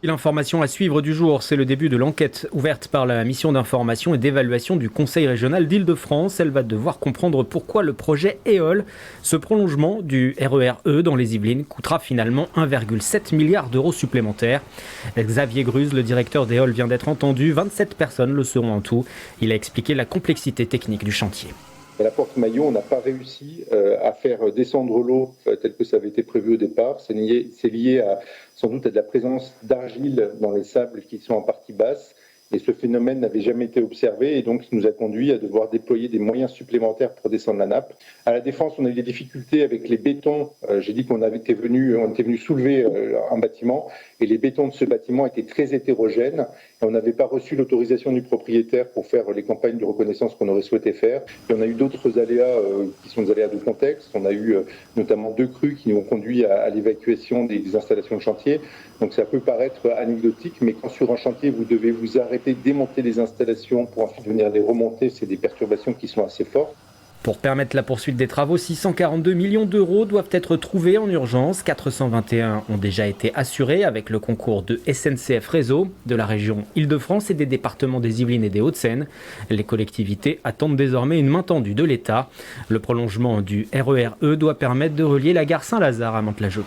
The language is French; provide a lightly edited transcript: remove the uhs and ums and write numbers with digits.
L'information à suivre du jour, c'est le début de l'enquête ouverte par la mission d'information et d'évaluation du Conseil régional d'Île-de-France. Elle va devoir comprendre pourquoi le projet EOL, ce prolongement du RER-E dans les Yvelines, coûtera finalement 1,7 milliard d'euros supplémentaires. Xavier Gruz, le directeur d'EOL, vient d'être entendu. 27 personnes le seront en tout. Il a expliqué la complexité technique du chantier. À la porte Maillot, on n'a pas réussi à faire descendre l'eau tel que ça avait été prévu au départ. C'est lié sans doute à de la présence d'argile dans les sables qui sont en partie basse. Et ce phénomène n'avait jamais été observé et donc il nous a conduit à devoir déployer des moyens supplémentaires pour descendre la nappe. À la Défense, on a eu des difficultés avec les bétons. J'ai dit qu'on était venu soulever un bâtiment et les bétons de ce bâtiment étaient très hétérogènes et on n'avait pas reçu l'autorisation du propriétaire pour faire les campagnes de reconnaissance qu'on aurait souhaité faire. Et on a eu d'autres aléas qui sont des aléas de contexte. On a eu notamment 2 crues qui nous ont conduit à l'évacuation des installations de chantier. Donc ça peut paraître anecdotique, mais quand sur un chantier vous devez vous arrêter, démonter les installations pour ensuite venir les remonter, c'est des perturbations qui sont assez fortes. Pour permettre la poursuite des travaux, 642 millions d'euros doivent être trouvés en urgence. 421 ont déjà été assurés avec le concours de SNCF Réseau, de la région Île-de-France et des départements des Yvelines et des Hauts-de-Seine. Les collectivités attendent désormais une main tendue de l'État. Le prolongement du RER-E doit permettre de relier la gare Saint-Lazare à Mantes-la-Jolie.